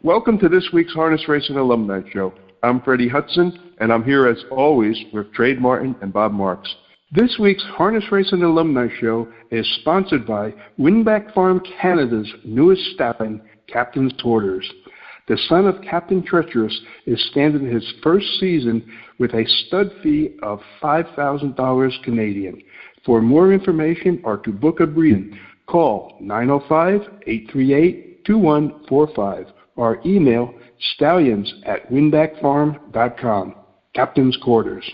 Welcome to this week's Harness Racing Alumni Show. I'm Freddie Hudson, and I'm here as always with Trade Martin and Bob Marks. This week's Harness Racing Alumni Show is sponsored by Winbak Farm Canada's newest stallion, Captain's Quarters. The son of Captain Treacherous is standing his first season with a stud fee of $5,000 Canadian. For more information or to book a breeding, call 905-838-2145 or email stallions@winbakfarm.com. Captain's Quarters.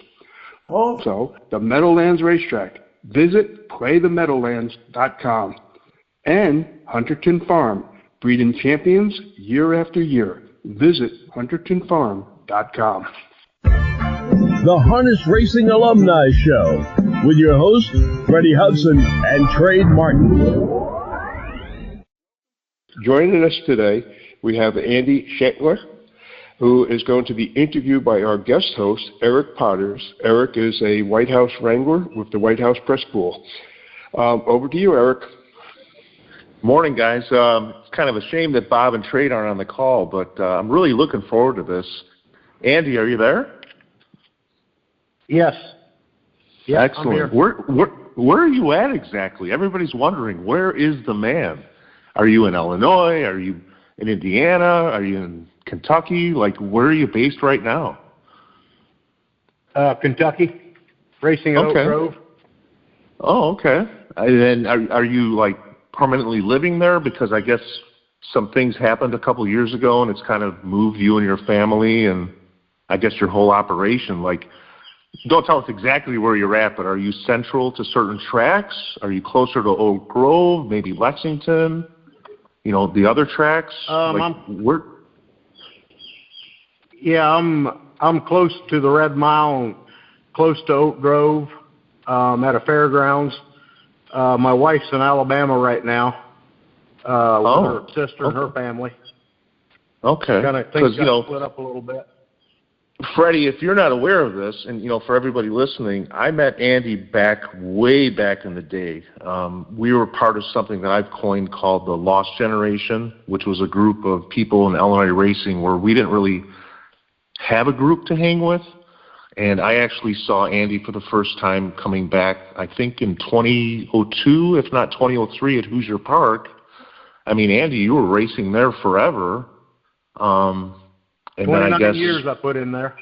Also, the Meadowlands Racetrack. Visit playthemeadowlands.com. And Hunterton Farm, breeding champions year after year. Visit huntertonfarm.com. The Harness Racing Alumni Show with your hosts, Freddie Hudson and Trade Martin. Joining us today, we have Andy Shetler, who is going to be interviewed by our guest host, Eric Potters. Eric is a White House Wrangler with the White House Press Pool. Over to you, Eric. Morning, guys. It's kind of a shame that Bob and Trade aren't on the call, but I'm really looking forward to this. Andy, are you there? Yes. Yeah, excellent. Where are you at exactly? Everybody's wondering, where is the man? Are you in Illinois? Are you in Indiana? Are you in Kentucky? Like, where are you based right now? Kentucky, racing at Oak Grove. Oh, okay. And then are you like permanently living there? Because I guess some things happened a couple years ago and it's kind of moved you and your family and I guess your whole operation. Like, don't tell us exactly where you're at, but are you central to certain tracks? Are you closer to Oak Grove, maybe Lexington? You know, the other tracks? I'm close to the Red Mile, close to Oak Grove, at a fairgrounds. My wife's in Alabama right now with her sister and her family. Okay. Kind of things got split up a little bit. Freddie, if you're not aware of this, and, for everybody listening, I met Andy way back in the day. We were part of something that I've coined called the Lost Generation, which was a group of people in Illinois racing where we didn't really have a group to hang with. And I actually saw Andy for the first time coming back, I think in 2002, if not 2003 at Hoosier Park. I mean, Andy, you were racing there forever. And 29 then I guess, years I put in there.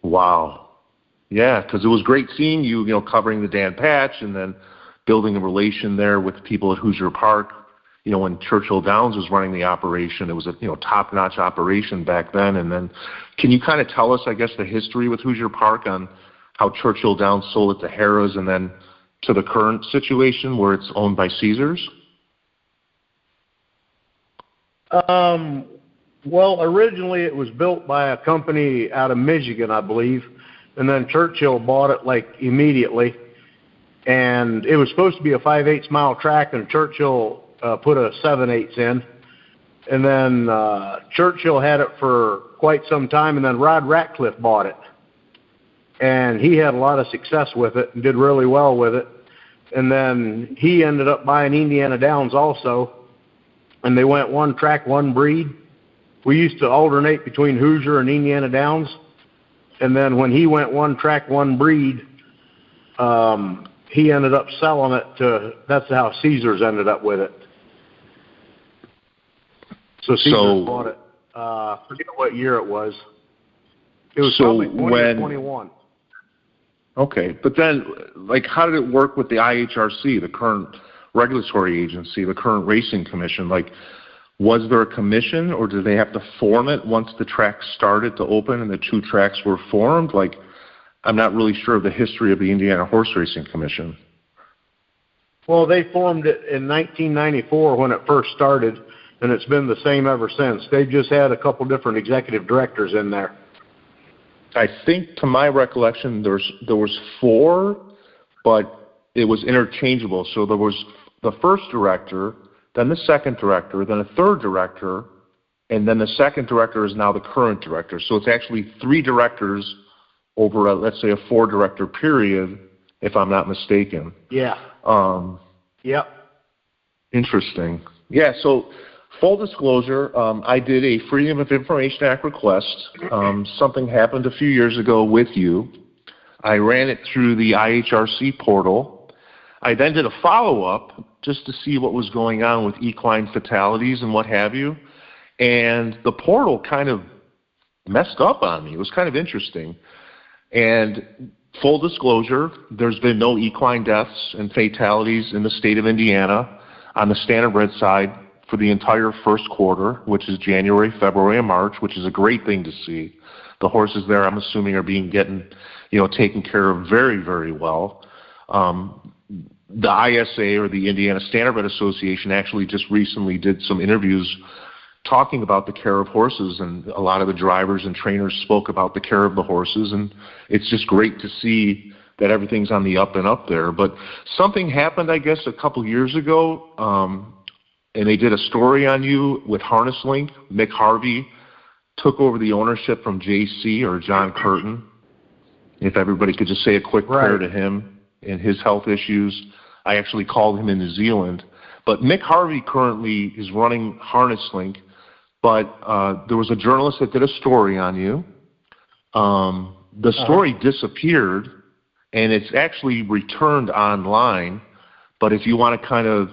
Wow. Yeah, because it was great seeing you, covering the Dan Patch and then building a relation there with people at Hoosier Park. When Churchill Downs was running the operation, it was a, top-notch operation back then. And then can you kind of tell us, I guess, the history with Hoosier Park on how Churchill Downs sold it to Harrah's and then to the current situation where it's owned by Caesars? Well, originally it was built by a company out of Michigan, I believe, and then Churchill bought it immediately. And it was supposed to be a 5/8 mile track, and Churchill put a 7/8 in. And then Churchill had it for quite some time, and then Rod Ratcliffe bought it. And he had a lot of success with it and did really well with it. And then he ended up buying Indiana Downs also, and they went one track, one breed. We used to alternate between Hoosier and Indiana Downs, and then when he went one track, one breed, he ended up selling it that's how Caesars ended up with it. So Caesars bought it. I forget what year it was. It was probably 2021. Okay, but then, how did it work with the IHRC, the current regulatory agency, the current racing commission? Was there a commission, or did they have to form it once the track started to open and the two tracks were formed? I'm not really sure of the history of the Indiana Horse Racing Commission. Well, they formed it in 1994 when it first started, and it's been the same ever since. They've just had a couple different executive directors in there. I think, to my recollection, there was 4, but it was interchangeable. So there was the first director, then the second director, then a third director, and then the second director is now the current director. So it's actually 3 directors over, let's say, a 4-director period, if I'm not mistaken. Yeah. Yep. Interesting. Yeah, so Full disclosure, I did a Freedom of Information Act request. Something happened a few years ago with you. I ran it through the IHRC portal. I then did a follow-up just to see what was going on with equine fatalities and what have you. And the portal kind of messed up on me. It was kind of interesting. And full disclosure, there's been no equine deaths and fatalities in the state of Indiana on the standardbred side for the entire first quarter, which is January, February, and March, which is a great thing to see. The horses there, I'm assuming, are being taken care of very, very well. The ISA, or the Indiana Standardbred Association, actually just recently did some interviews talking about the care of horses, and a lot of the drivers and trainers spoke about the care of the horses, and it's just great to see that everything's on the up and up there. But something happened, I guess, a couple years ago, and they did a story on you with Harness Link. Mick Harvey took over the ownership from JC, or John Curtin. If everybody could just say a quick prayer to him and his health issues. I actually called him in New Zealand. But Mick Harvey currently is running Harness Link, but there was a journalist that did a story on you. The story disappeared, and it's actually returned online. But if you want to kind of,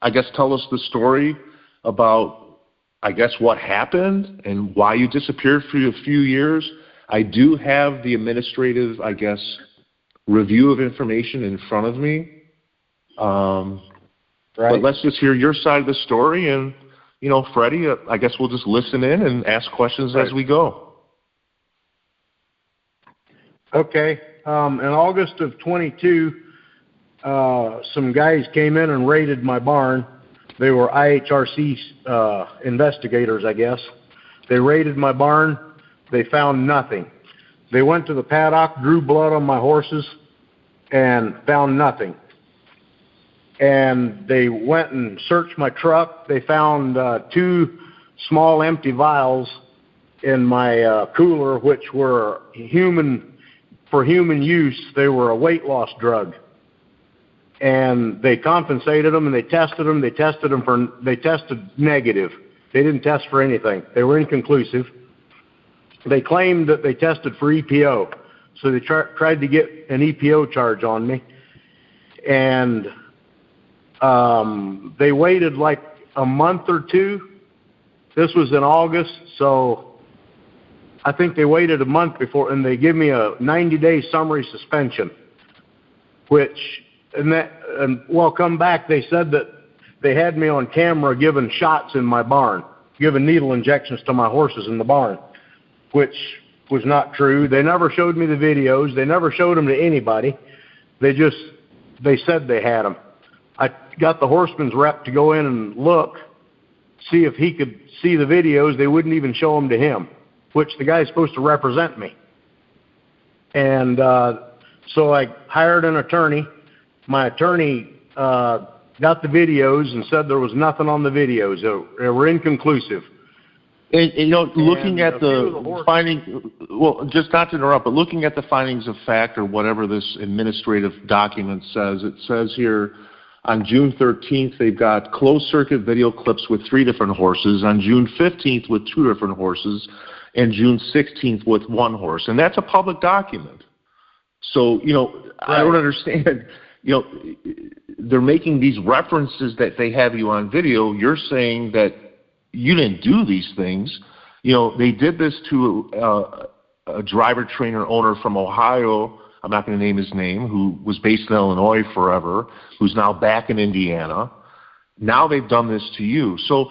I guess, tell us the story about, I guess, what happened and why you disappeared for a few years. I do have the administrative, I guess, review of information in front of me. But let's just hear your side of the story, and, Freddie, I guess we'll just listen in and ask questions as we go. Okay. In August of 22, some guys came in and raided my barn. They were IHRC investigators, I guess. They raided my barn. They found nothing. They went to the paddock, drew blood on my horses, and found nothing. And they went and searched my truck. They found 2 small empty vials in my cooler, which were for human use. They were a weight loss drug. And they compensated them, and they tested them. They tested negative. They didn't test for anything. They were inconclusive. They claimed that they tested for EPO. So they tried to get an EPO charge on me. And they waited like a month or two. This was in August, so I think they waited a month before, and they give me a 90-day summary suspension, come back, they said that they had me on camera giving shots in my barn, giving needle injections to my horses in the barn, which was not true. They never showed me the videos. They never showed them to anybody. They said they had them. I got the horseman's rep to go in and look, see if he could see the videos. They wouldn't even show them to him, which the guy's supposed to represent me. And so I hired an attorney. My attorney got the videos and said there was nothing on the videos. They were inconclusive. And looking at the findings, well, just not to interrupt, but looking at the findings of fact, or whatever this administrative document says, it says here on June 13th, they've got closed-circuit video clips with 3 different horses, on June 15th with 2 different horses, and June 16th with 1 horse. And that's a public document. So, I don't understand. They're making these references that they have you on video. You're saying that you didn't do these things. They did this to a driver trainer owner from Ohio. I'm not going to name his name, who was based in Illinois forever, who's now back in Indiana. Now they've done this to you. So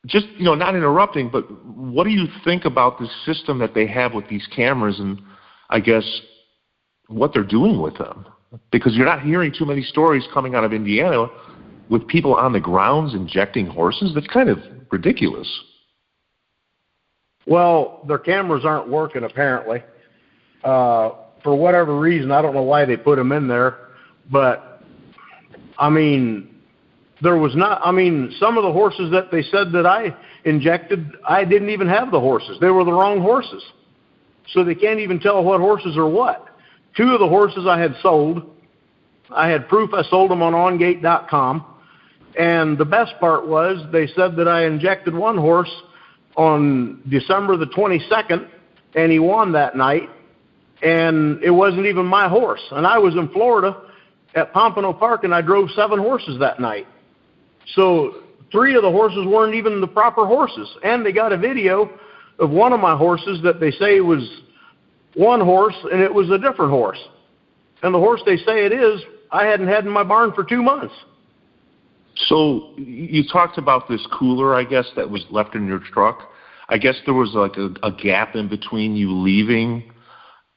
just, not interrupting, but what do you think about the system that they have with these cameras, and I guess what they're doing with them? Because you're not hearing too many stories coming out of Indiana with people on the grounds injecting horses. That's kind of ridiculous. Well, their cameras aren't working, apparently. For whatever reason, I don't know why they put them in there. But, there was not, some of the horses that they said that I injected, I didn't even have the horses. They were the wrong horses. So they can't even tell what horses are what. 2 of the horses I had sold. I had proof I sold them on OnGate.com. And the best part was they said that I injected one horse on December the 22nd, and he won that night, and it wasn't even my horse. And I was in Florida at Pompano Park, and I drove 7 horses that night. So 3 of the horses weren't even the proper horses. And they got a video of one of my horses that they say was one horse, and it was a different horse. And the horse they say it is, I hadn't had in my barn for 2 months. So you talked about this cooler, I guess, that was left in your truck. I guess there was like a gap in between you leaving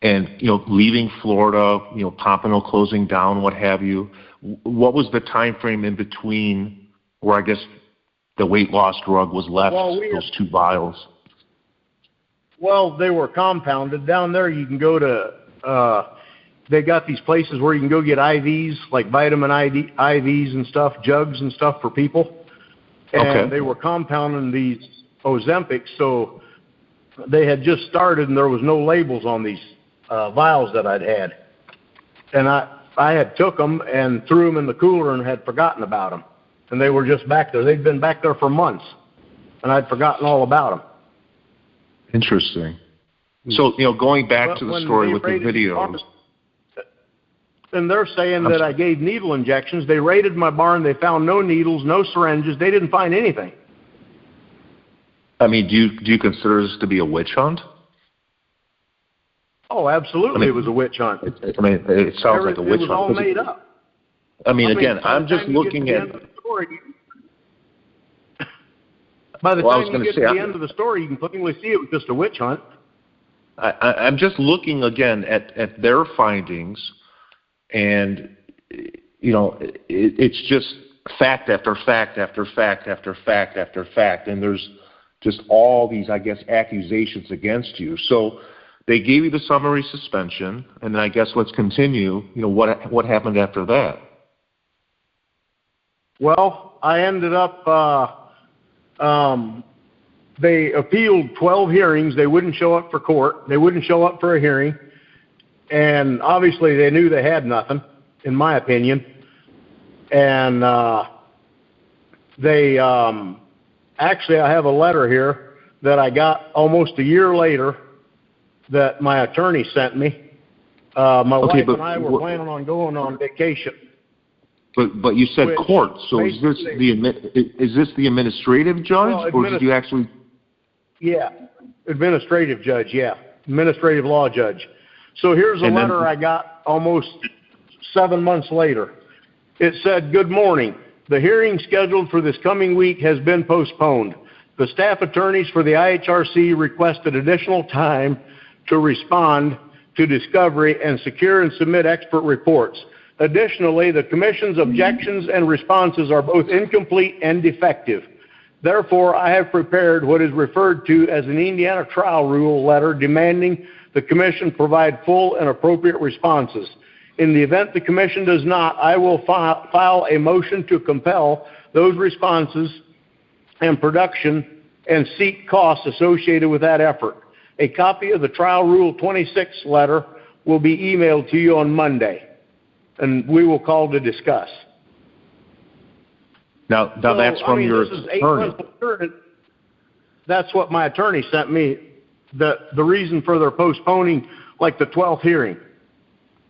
and, leaving Florida, Pompano closing down, what have you. What was the time frame in between where I guess the weight loss drug was left, those 2 vials? Well, they were compounded. Down there you can go to they got these places where you can go get IVs, like vitamin IVs and stuff, jugs and stuff for people. And They were compounding these Ozempic, so they had just started and there was no labels on these vials that I'd had. And I had took them and threw them in the cooler and had forgotten about them. And they were just back there. They'd been back there for months, and I'd forgotten all about them. Interesting. So, going back to the story with the videos. And they're saying that I gave needle injections. They raided my barn. They found no needles, no syringes. They didn't find anything. I mean, do you consider this to be a witch hunt? Oh, absolutely, it was a witch hunt. It sounds like a witch hunt. It was all made up. Again, I'm just looking at... By the time you get to the end of the story, you can plainly see it was just a witch hunt. I'm just looking, again, at their findings, and, it's just fact after fact after fact after fact after fact, and there's just all these, I guess, accusations against you. So they gave you the summary suspension, and then I guess let's continue. What happened after that? Well, I ended up, they appealed 12 hearings. They wouldn't show up for court. They wouldn't show up for a hearing. And obviously they knew they had nothing, in my opinion. And they actually, I have a letter here that I got almost a year later that my attorney sent me. My wife and I were planning on going on vacation. But you said court, so is this the administrative judge, or did you actually? Yeah, administrative judge, yeah, administrative law judge. So here's a letter I got almost 7 months later. It said, "Good morning. The hearing scheduled for this coming week has been postponed. The staff attorneys for the IHRC requested additional time to respond to discovery and secure and submit expert reports. Additionally, the Commission's objections and responses are both incomplete and defective. Therefore, I have prepared what is referred to as an Indiana trial rule letter demanding the Commission provide full and appropriate responses. In the event the Commission does not, I will file a motion to compel those responses and production and seek costs associated with that effort. A copy of the Trial Rule 26 letter will be emailed to you on Monday, and we will call to discuss." Now that's from your attorney. That's what my attorney sent me, the reason for their postponing, like the 12th hearing.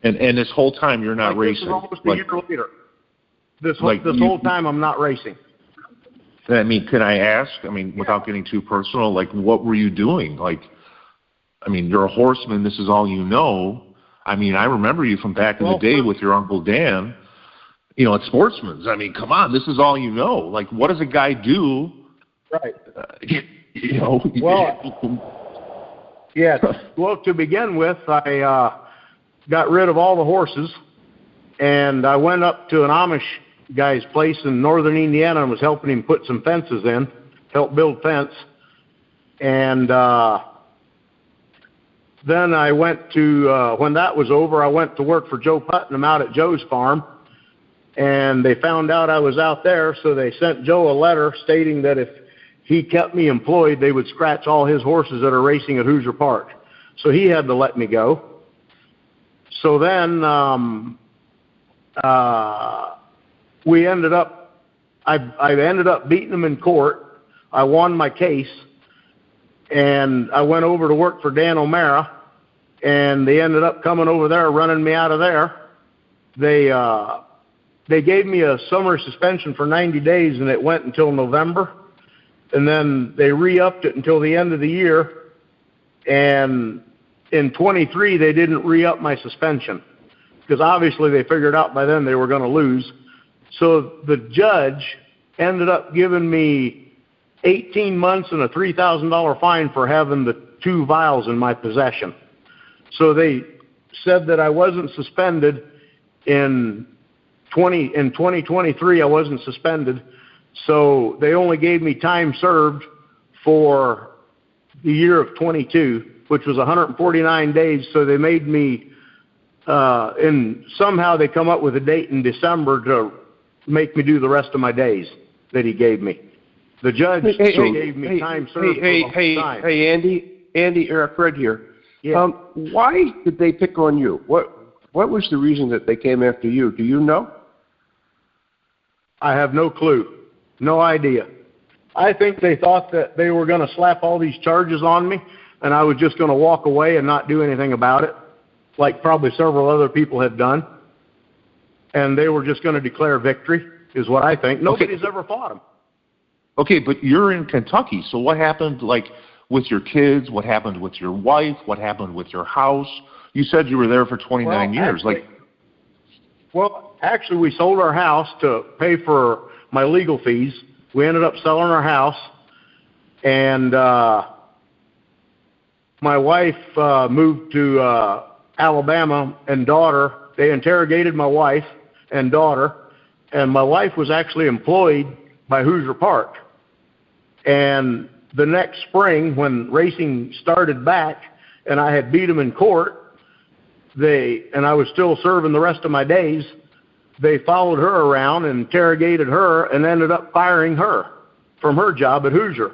And this whole time you're not racing? This is almost a year later. This whole time I'm not racing. I mean, can I ask, without getting too personal, what were you doing? You're a horseman. This is all you know. I remember you from back in the day with your Uncle Dan, at Sportsman's. Come on, this is all you know. What does a guy do? Right. Yes. Well, to begin with, I got rid of all the horses, and I went up to an Amish guy's place in northern Indiana and was helping him put some fences in, help build fence. And then I went to, when that was over, I went to work for Joe Putnam out at Joe's farm, and they found out I was out there, so they sent Joe a letter stating that if he kept me employed, they would scratch all his horses that are racing at Hoosier Park. So he had to let me go. So then we ended up, I ended up beating them in court. I won my case, and I went over to work for Dan O'Mara, and they ended up coming over there, running me out of there. They gave me a summer suspension for 90 days, and it went until November. And then they re-upped it until the end of the year. And in 23, they didn't re-up my suspension because obviously they figured out by then they were going to lose. So the judge ended up giving me 18 months and a $3,000 fine for having the 2 vials in my possession. So they said that I wasn't suspended in 2023. I wasn't suspended. So they only gave me time served for the year of 22, which was 149 days. So they made me, and somehow they come up with a date in December to make me do the rest of my days that he gave me. The judge gave me time served. Hey, Andy, Fred here. Yeah. Why did they pick on you? What was the reason that they came after you? Do you know? I have no clue. No idea. I think they thought that they were going to slap all these charges on me, and I was just going to walk away and not do anything about it, like probably several other people had done. And they were just going to declare victory, is what I think. Nobody's ever fought them. Okay, but you're in Kentucky, so what happened, like, with your kids? What happened with your wife? What happened with your house? You said you were there for 29 years. Actually, we sold our house to pay for my legal fees. We ended up selling our house, and my wife moved to Alabama, and daughter. They interrogated my wife and daughter, and my wife was actually employed by Hoosier Park. And the next spring, when racing started back, and I had beat them in court, and I was still serving the rest of my days, they followed her around and interrogated her and ended up firing her from her job at Hoosier.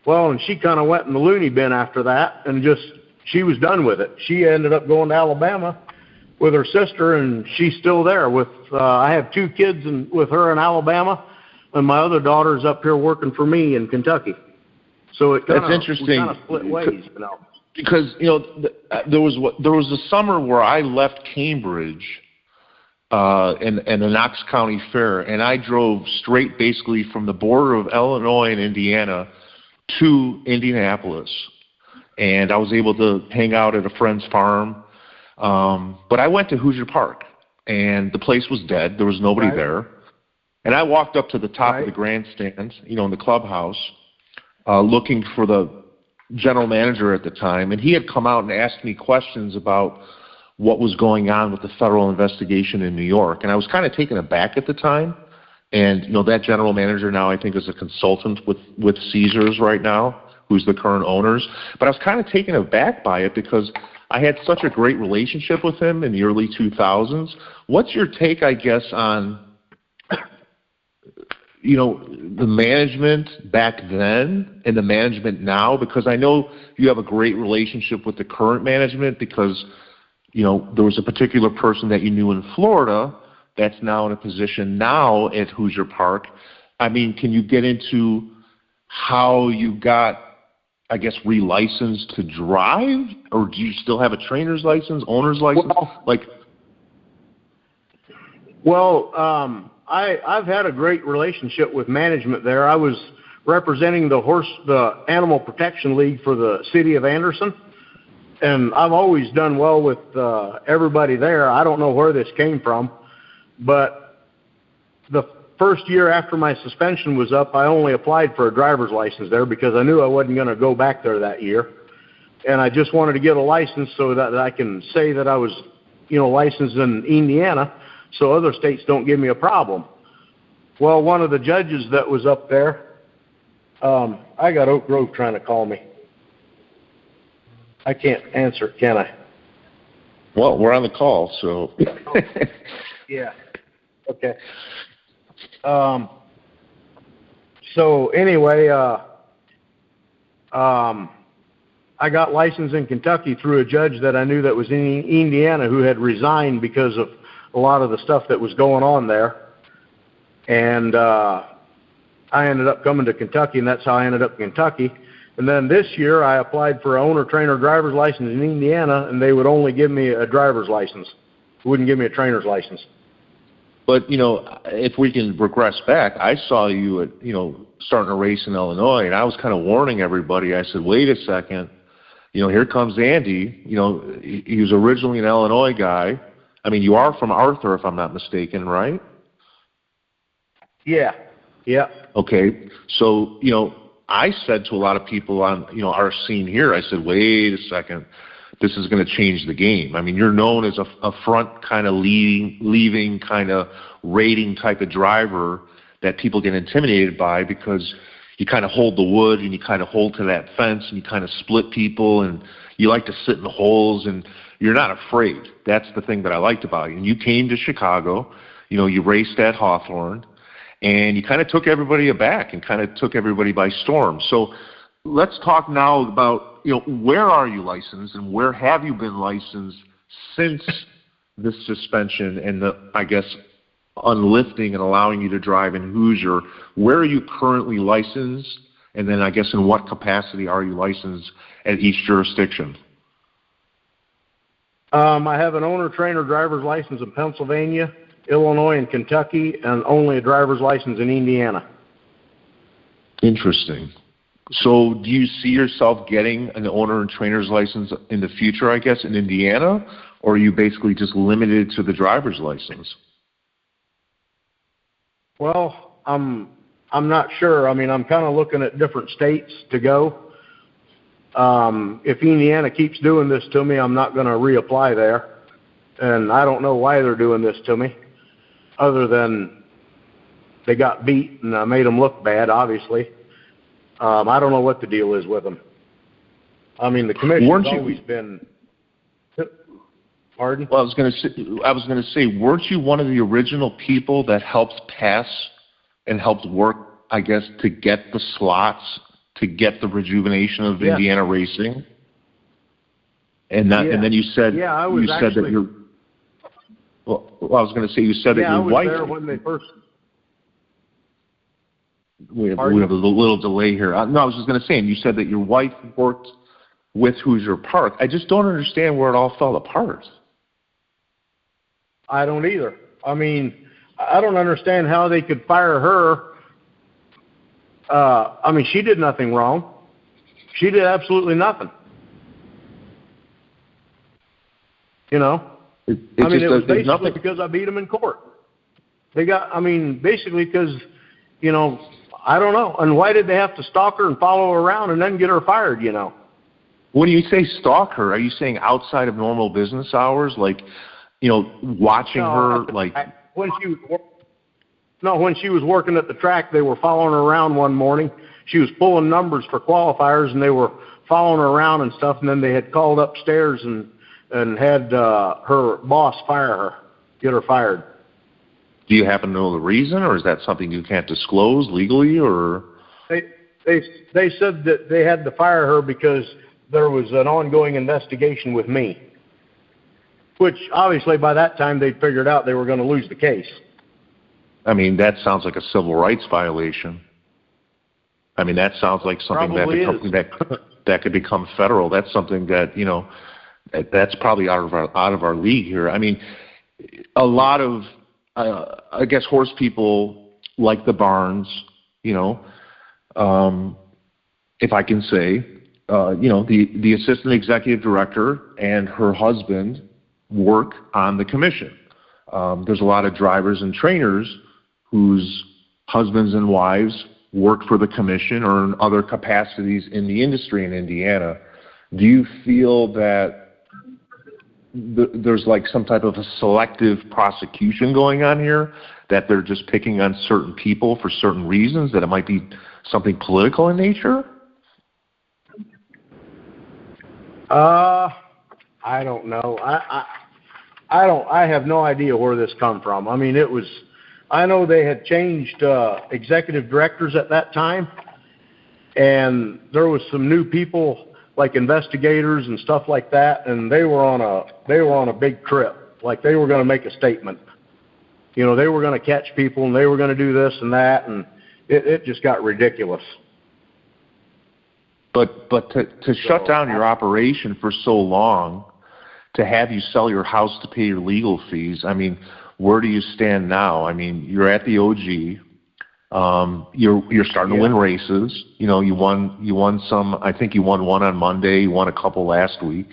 Well, and she kind of went in the loony bin after that, and she was done with it. She ended up going to Alabama with her sister, and she's still there. I have 2 kids with her in Alabama, and my other daughter's up here working for me in Kentucky. So that's interesting. We kind of split ways, you know. Because there was a summer where I left Cambridge and the Knox County Fair, and I drove straight basically from the border of Illinois and Indiana to Indianapolis, and I was able to hang out at a friend's farm. But I went to Hoosier Park, and the place was dead. There was nobody there. And I walked up to the top of the grandstand, in the clubhouse, looking for the general manager at the time, and he had come out and asked me questions about what was going on with the federal investigation in New York. And I was kind of taken aback at the time. And, that general manager now I think is a consultant with Caesars right now, who's the current owners. But I was kind of taken aback by it because I had such a great relationship with him in the early 2000s. What's your take, I guess, on, the management back then and the management now? Because I know you have a great relationship with the current management because, there was a particular person that you knew in Florida that's now in a position now at Hoosier Park. I mean, can you get into how you got, I guess, relicensed to drive? Or do you still have a trainer's license, owner's license? I've had a great relationship with management there. I was representing the Animal Protection League for the city of Anderson, and I've always done well with everybody there. I don't know where this came from, but the first year after my suspension was up, I only applied for a driver's license there because I knew I wasn't going to go back there that year, and I just wanted to get a license so that I can say that I was, licensed in Indiana, so other states don't give me a problem. Well, one of the judges that was up there, I got Oak Grove trying to call me. I can't answer, can I? Well, we're on the call, so. Yeah. Okay. So anyway, I got licensed in Kentucky through a judge that I knew that was in Indiana who had resigned because of a lot of the stuff that was going on there. And I ended up coming to Kentucky, and that's how I ended up in Kentucky. And then this year I applied for an owner-trainer driver's license in Indiana, and they would only give me a driver's license. They wouldn't give me a trainer's license. But, if we can regress back, I saw you at, starting a race in Illinois, and I was kind of warning everybody. I said, wait a second, here comes Andy. He was originally an Illinois guy. I mean, you are from Arthur, if I'm not mistaken, right? Yeah. Yeah. Okay. So, I said to a lot of people on, our scene here, I said, wait a second, this is going to change the game. I mean, you're known as a front kind of leaving kind of rating type of driver that people get intimidated by because you kind of hold the wood and you kind of hold to that fence and you kind of split people and you like to sit in the holes and you're not afraid. That's the thing that I liked about you. And you came to Chicago, you raced at Hawthorne, and you kind of took everybody aback and kind of took everybody by storm. So let's talk now about, where are you licensed and where have you been licensed since this suspension and the, I guess, unlifting and allowing you to drive in Hoosier? Where are you currently licensed? And then I guess in what capacity are you licensed at each jurisdiction? I have an owner-trainer driver's license in Pennsylvania, Illinois, and Kentucky, and only a driver's license in Indiana. Interesting. So do you see yourself getting an owner and trainer's license in the future, I guess, in Indiana, or are you basically just limited to the driver's license? Well, I'm not sure. I mean, I'm kind of looking at different states to go. If Indiana keeps doing this to me, I'm not going to reapply there. And I don't know why they're doing this to me, other than they got beat and I made them look bad, obviously. I don't know what the deal is with them. I mean, the commission's always been. Pardon? Well, I was going to say, weren't you one of the original people that helped pass and helped work, I guess, to get the slots, to get the rejuvenation of Indiana racing? And then you said, I was said that you're. Well, I was going to say, you said that your wife. Yeah, I was there when they first. We have a little delay here. No, I was just going to say, and you said that your wife worked with Hoosier Park. I just don't understand where it all fell apart. I don't either. I mean, I don't understand how they could fire her. I mean, she did nothing wrong. She did absolutely nothing. It was basically because I beat them in court. Basically because, I don't know. And why did they have to stalk her and follow her around and then get her fired, When you say stalk her, are you saying outside of normal business hours? Like, watching her, like... When she was working at the track, they were following her around one morning. She was pulling numbers for qualifiers, and they were following her around and stuff, and then they had called upstairs and had her boss fire her, get her fired. Do you happen to know the reason, or is that something you can't disclose legally, or? They said that they had to fire her because there was an ongoing investigation with me, which obviously by that time they'd figured out they were going to lose the case. I mean, that sounds like a civil rights violation. I mean, that sounds like something that could become federal. That's something that, that's probably out of our league here. I mean, a lot of I guess horse people like the Barnes, if I can say, the assistant executive director and her husband work on the commission. There's a lot of drivers and trainers whose husbands and wives work for the commission or in other capacities in the industry in Indiana. Do you feel that there's like some type of a selective prosecution going on here, that they're just picking on certain people for certain reasons, that it might be something political in nature? I don't know. I have no idea where this come from. I mean, I know they had changed executive directors at that time, and there was some new people like investigators and stuff like that, and they were on a big trip. Like they were going to make a statement. They were going to catch people and they were going to do this and that, and it just got ridiculous. But to shut down your operation for so long, to have you sell your house to pay your legal fees, I mean, where do you stand now? I mean, you're at the OG. You're starting to win races. You know, you won some. I think you won one on Monday. You won a couple last week.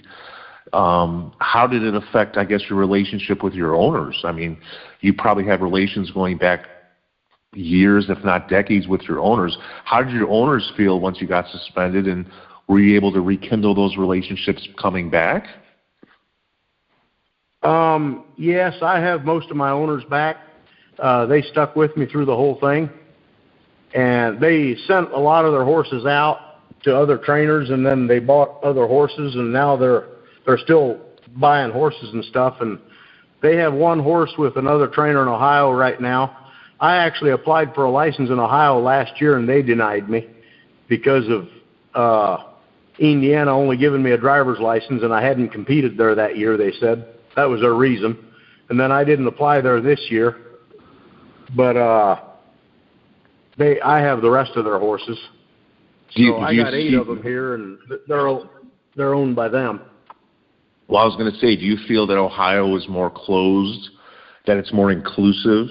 How did it affect, I guess, your relationship with your owners? I mean, you probably have relations going back years, if not decades, with your owners. How did your owners feel once you got suspended, and were you able to rekindle those relationships coming back? Yes, I have most of my owners back. They stuck with me through the whole thing, and they sent a lot of their horses out to other trainers, and then they bought other horses, and now they're still buying horses and stuff, and they have one horse with another trainer in Ohio right now. I actually applied for a license in Ohio last year, and they denied me because of Indiana only giving me a driver's license, and I hadn't competed there that year, they said. That was their reason. And then I didn't apply there this year. But I have the rest of their horses. So I got 8 of them here, and they're owned by them. Well, I was going to say, do you feel that Ohio is more closed, that it's more inclusive?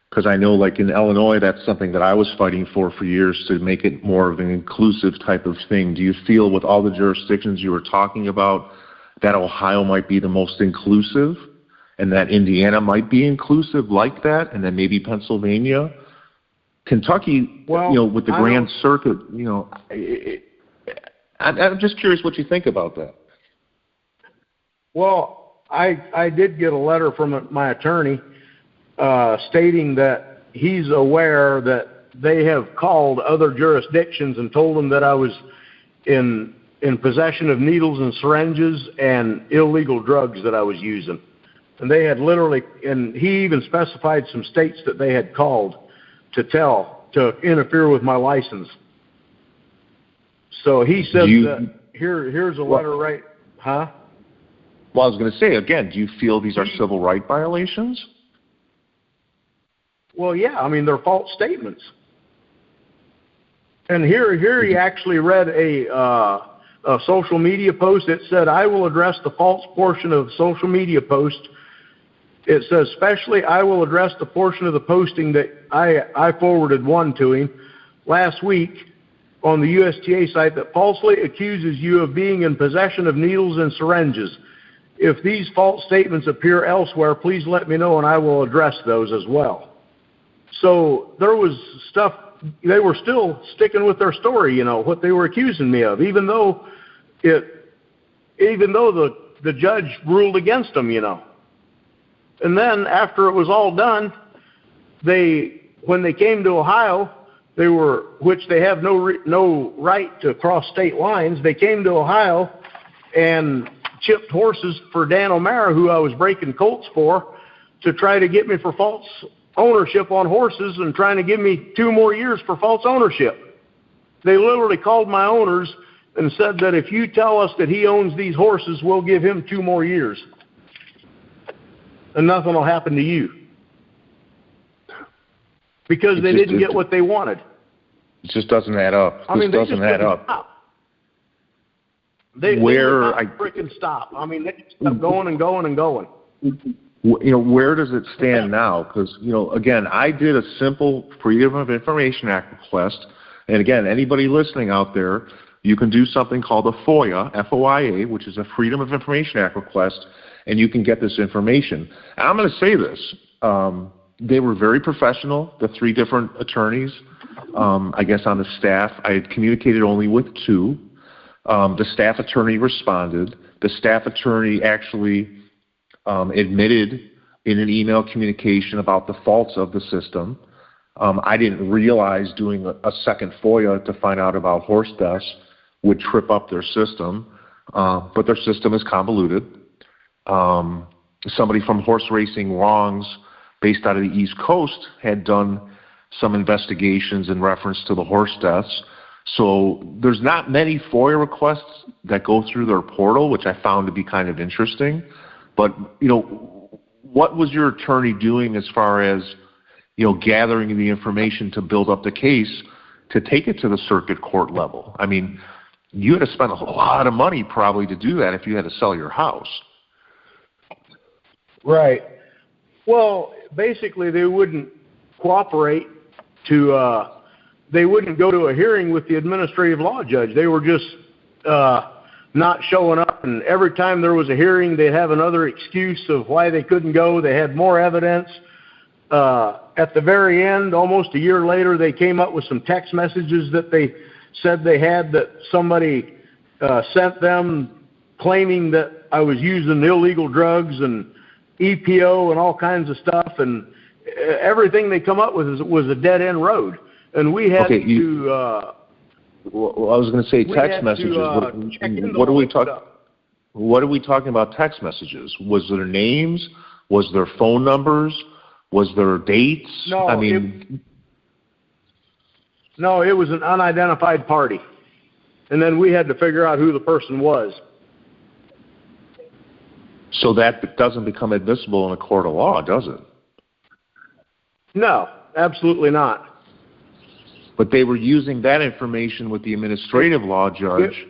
Because I know, like in Illinois, that's something that I was fighting for years, to make it more of an inclusive type of thing. Do you feel, with all the jurisdictions you were talking about, that Ohio might be the most inclusive, and that Indiana might be inclusive like that, and then maybe Pennsylvania? Kentucky, well, with the Grand Circuit, I'm just curious what you think about that. Well, I did get a letter from my attorney stating that he's aware that they have called other jurisdictions and told them that I was in possession of needles and syringes and illegal drugs that I was using. And they had literally, and he even specified some states that they had called to interfere with my license. So he said that here's a letter, right? Huh? Well, I was going to say, again, do you feel these are civil rights violations? Well, yeah. I mean, they're false statements. And here he actually read a social media post. It said, I will address the false portion of social media post. It says, especially, I will address the portion of the posting that I forwarded one to him last week on the USTA site that falsely accuses you of being in possession of needles and syringes. If these false statements appear elsewhere, please let me know and I will address those as well. So there was stuff, they were still sticking with their story, what they were accusing me of, even though the judge ruled against them, And then after it was all done, when they came to Ohio, which they have no right to cross state lines, they came to Ohio and chipped horses for Dan O'Mara, who I was breaking colts for, to try to get me for false ownership on horses and trying to give me 2 more years for false ownership. They literally called my owners and said that if you tell us that he owns these horses, we'll give him 2 more years. And nothing will happen to you. Because they didn't get what they wanted. It just doesn't add up. This doesn't add up. Stop. They would not freaking stop. I mean, they just kept going and going and going. Where does it stand now? Because, again, I did a simple Freedom of Information Act request. And again, anybody listening out there, you can do something called a FOIA, F-O-I-A, which is a Freedom of Information Act request, and you can get this information. And I'm going to say this. They were very professional, the 3 different attorneys, I guess, on the staff. I had communicated only with 2. The staff attorney responded. The staff attorney actually admitted in an email communication about the faults of the system. I didn't realize doing a second FOIA to find out about horse deaths would trip up their system, but their system is convoluted. Somebody from Horse Racing Wrongs, based out of the East Coast, had done some investigations in reference to the horse deaths. So there's not many FOIA requests that go through their portal, which I found to be kind of interesting. But, what was your attorney doing as far as gathering the information to build up the case to take it to the circuit court level. I mean, you had to spend a lot of money probably to do that if you had to sell your house. Right. Well, basically they wouldn't cooperate they wouldn't go to a hearing with the administrative law judge. They were just not showing up, and every time there was a hearing, they'd have another excuse of why they couldn't go. They had more evidence. At the very end, almost a year later, they came up with some text messages that they said they had that somebody sent them claiming that I was using illegal drugs and EPO and all kinds of stuff, and everything they come up with was a dead-end road. And we had to... well, I was going to say text messages. What are we talking? What are we talking about? Text messages? Was there names? Was there phone numbers? Was there dates? No, I mean, it was an unidentified party, and then we had to figure out who the person was. So that doesn't become admissible in a court of law, does it? No, absolutely not. But they were using that information with the administrative law judge.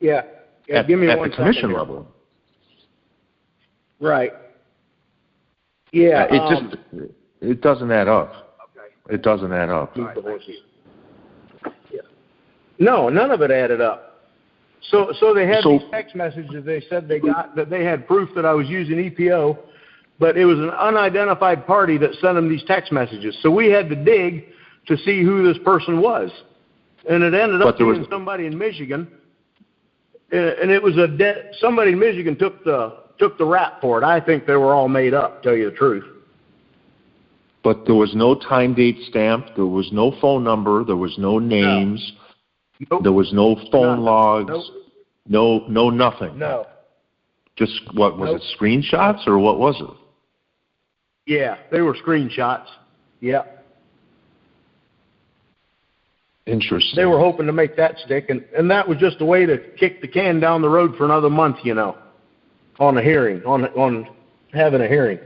Yeah. At Give me the one commission second level. Right. Yeah. It doesn't add up. Okay. It doesn't add up. Yeah. No, none of it added up. So they had these text messages they said they got that they had proof that I was using EPO, but it was an unidentified party that sent them these text messages. So we had to dig to see who this person was, and it ended up being somebody in Michigan, and it was somebody in Michigan took the rap for it. I think they were all made up, to tell you the truth. But there was no time date stamp. There was no phone number. There was no names. No. Nope. There was no phone logs. Nope. No nothing. No. Just what was it? Screenshots or what was it? Yeah, they were screenshots. Yeah. Interesting. They were hoping to make that stick, and that was just a way to kick the can down the road for another month, on a hearing, on having a hearing.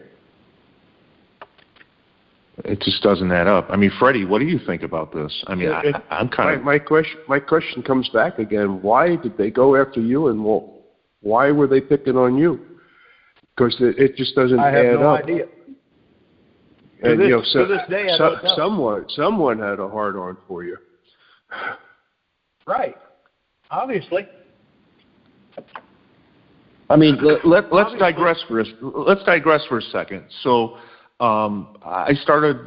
It just doesn't add up. I mean, Freddie, what do you think about this? I mean, I'm kind of... My question comes back again. Why did they go after you, and why were they picking on you? Because it just doesn't add up. I have no idea. And, to this day, I don't know. Someone had a hard-on for you. Right. Obviously. I mean, let's digress for a second. So I started,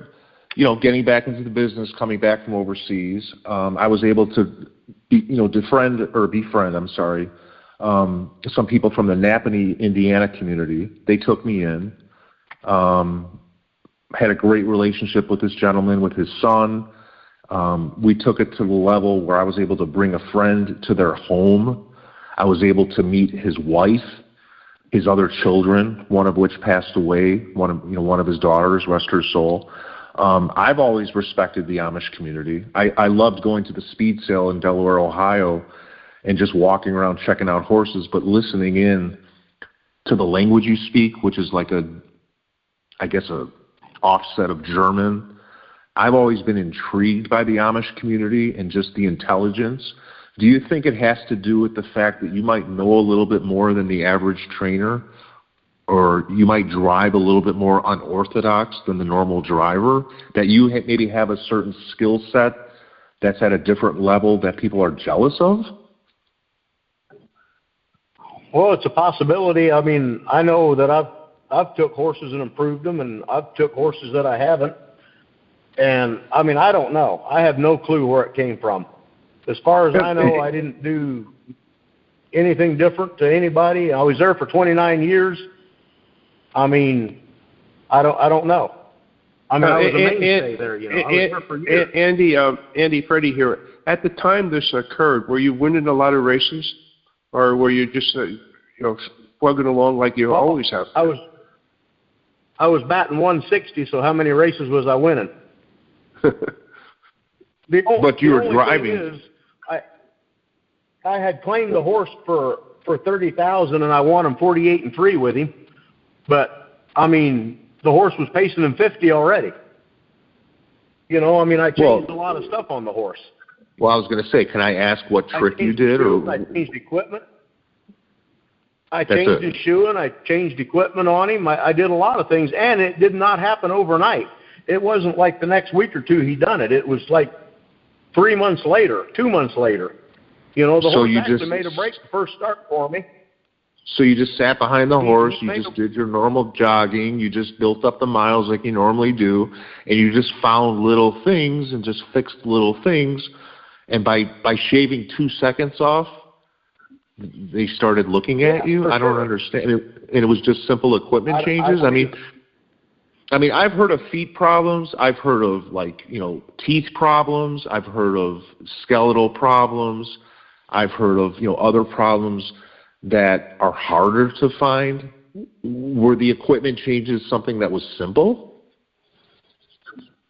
getting back into the business, coming back from overseas. I was able to, befriend some people from the Napanee, Indiana community. They took me in. Had a great relationship with this gentleman, with his son. We took it to the level where I was able to bring a friend to their home. I was able to meet his wife, his other children, one of which passed away, one of his daughters, rest her soul. I've always respected the Amish community. I loved going to the speed sale in Delaware, Ohio, and just walking around checking out horses, but listening in to the language you speak, which is like a offset of German. I've always been intrigued by the Amish community and just the intelligence. Do you think it has to do with the fact that you might know a little bit more than the average trainer, or you might drive a little bit more unorthodox than the normal driver, that you maybe have a certain skill set that's at a different level that people are jealous of? Well, it's a possibility. I mean, I know that I've took horses and improved them, and I've took horses that I haven't. And, I mean, I don't know. I have no clue where it came from. As far as I know, I didn't do anything different to anybody. I was there for 29 years. I mean, I don't know. I mean, I was a mainstay there, I was there for years. Andy, Freddie here. At the time this occurred, were you winning a lot of races, or were you just plugging along like you always have? I was batting 160, so how many races was I winning? But you were driving. I had claimed the horse for $30,000, and I won him 48-3 with him. But I mean, the horse was pacing him 50 already. You know, I mean, I changed a lot of stuff on the horse. Well, I was going to say, can I ask what trick you did? I changed equipment. I changed his shoeing. I changed equipment on him. I did a lot of things, and it did not happen overnight. It wasn't like the next week or two he done it. It was like 3 months later, 2 months later. You know, the horse actually made a break the first start for me. So you just sat behind the horse, you just did your normal jogging, you just built up the miles like you normally do, and you just found little things and just fixed little things, and by shaving 2 seconds off, they started looking at you? I don't understand. And it was just simple equipment changes? I mean, I've heard of feet problems. I've heard of, like, you know, teeth problems. I've heard of skeletal problems. I've heard of, you know, other problems that are harder to find. Were the equipment changes something that was simple?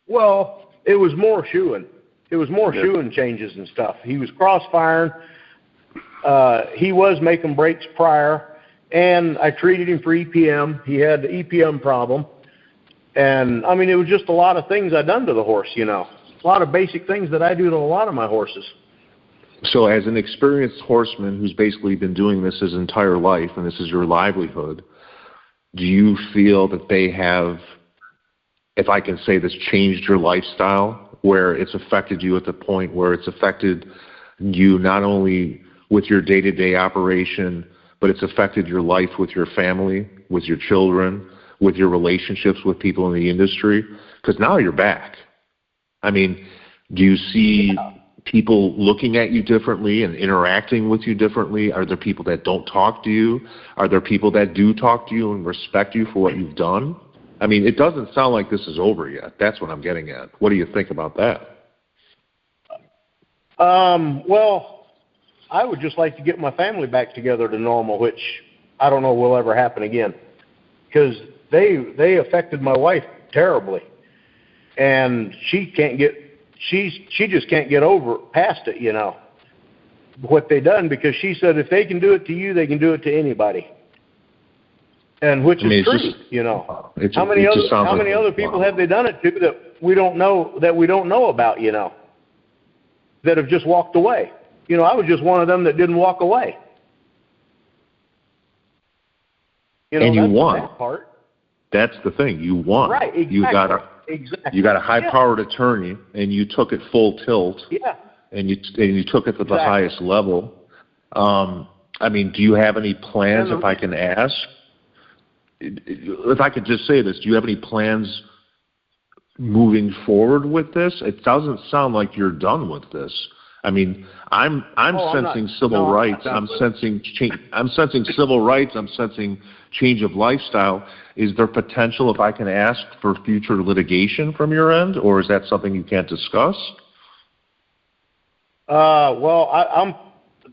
Well, it was more shoeing. It was more shoeing changes and stuff. He was cross-firing. He was making breaks prior, and I treated him for EPM. He had the EPM problem. And, I mean, it was just a lot of things I done to the horse, you know. A lot of basic things that I do to a lot of my horses. So as an experienced horseman who's basically been doing this his entire life, and this is your livelihood, do you feel that they have, if I can say this, changed your lifestyle, where it's affected you at the point where it's affected you not only with your day-to-day operation, but it's affected your life with your family, with your children, with your relationships with people in the industry? Because now you're back. I mean, do you see people looking at you differently and interacting with you differently? Are there people that don't talk to you? Are there people that do talk to you and respect you for what you've done? I mean, it doesn't sound like this is over yet. That's what I'm getting at. What do you think about that? Well, I would just like to get my family back together to normal, which I don't know will ever happen again, because they affected my wife terribly, and she just can't get past it, you know, what they done, because she said if they can do it to you, they can do it to anybody. And which is true, you know. How many other people have they done it to that we don't know about, you know, that have just walked away? You know, I was just one of them that didn't walk away. You know, and you won. That part. That's the thing. You won. Right, exactly. You got a high-powered attorney, and you took it full tilt. Yeah. And you took it to the highest level. I mean, do you have any plans, if I can ask? If I could just say this, do you have any plans moving forward with this? It doesn't sound like you're done with this. I mean, I'm sensing civil rights. I'm sensing civil rights. I'm sensing change of lifestyle. Is there potential, if I can ask, for future litigation from your end, or is that something you can't discuss? Well,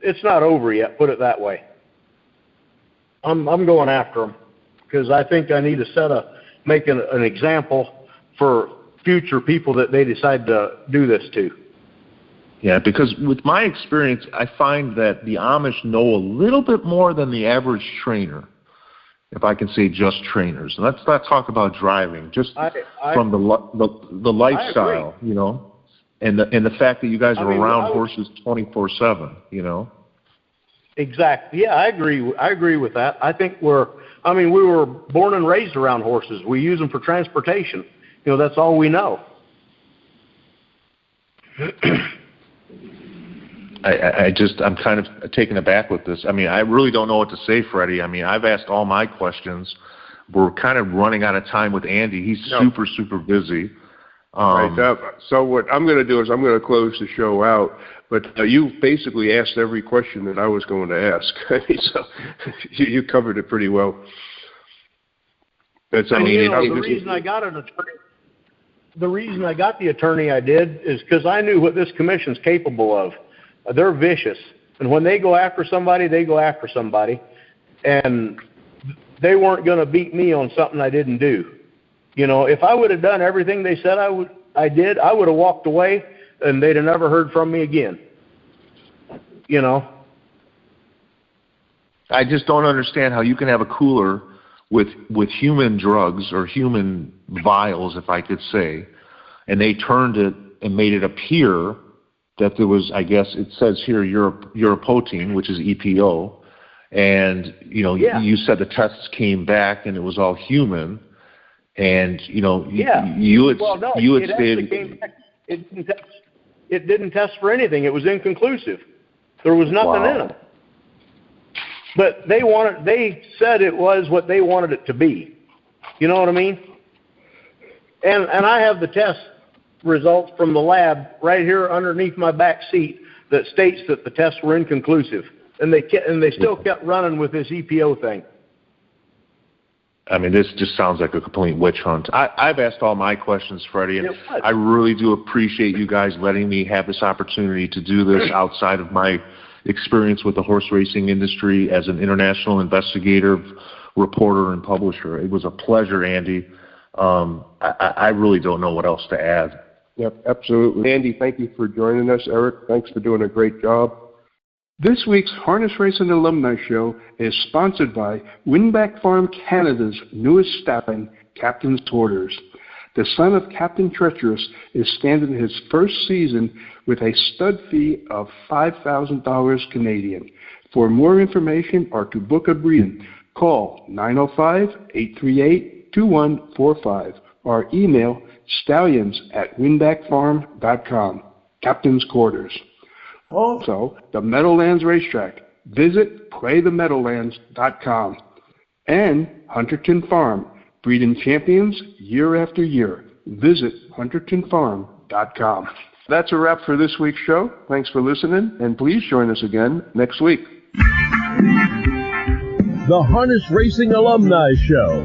it's not over yet. Put it that way. I'm going after them, because I think I need to make an example for future people that they decide to do this to. Yeah, because with my experience, I find that the Amish know a little bit more than the average trainer, if I can say just trainers. And let's not talk about driving, just from the lifestyle, you know, and the fact that you guys are around horses 24/7, you know. Exactly. Yeah, I agree with that. I think we were born and raised around horses. We use them for transportation. You know, that's all we know. I'm kind of taken aback with this. I mean, I really don't know what to say, Freddie. I mean, I've asked all my questions. We're kind of running out of time with Andy. He's super busy. Right. So what I'm going to do is I'm going to close the show out. But you basically asked every question that I was going to ask. So you covered it pretty well. The reason I got an attorney. The reason I got the attorney I did is because I knew what this commission's capable of. They're vicious, and when they go after somebody, they go after somebody, and they weren't going to beat me on something I didn't do. You know, if I would have done everything they said I would have walked away, and they'd have never heard from me again. You know? I just don't understand how you can have a cooler with human drugs or human vials, if I could say, and they turned it and made it appear that there was, I guess it says here, Europrotein, which is EPO, and you said the tests came back and it was all human, and you had stated came back. It didn't test for anything. It was inconclusive. There was nothing in them. But they said it was what they wanted it to be. You know what I mean? And I have the test results from the lab right here underneath my back seat that states that the tests were inconclusive. And they still kept running with this EPO thing. I mean, this just sounds like a complete witch hunt. I've asked all my questions, Freddie, and I really do appreciate you guys letting me have this opportunity to do this outside of my experience with the horse racing industry as an international investigator, reporter, and publisher. It was a pleasure, Andy. I really don't know what else to add. Yep, absolutely. Andy, thank you for joining us. Eric, thanks for doing a great job. This week's Harness Racing Alumni Show is sponsored by Winbak Farm Canada's newest staffing, Captain's Quarters. The son of Captain Treacherous is standing his first season with a stud fee of $5,000 Canadian. For more information or to book a breeding, call 905-838-2145 or email stallions@winbakfarm.com. Captain's Quarters. Also, the Meadowlands Racetrack. Visit playthemeadowlands.com. And Hunterton Farm, breeding champions year after year. Visit huntertonfarm.com. That's a wrap for this week's show. Thanks for listening, and please join us again next week. The Harness Racing Alumni Show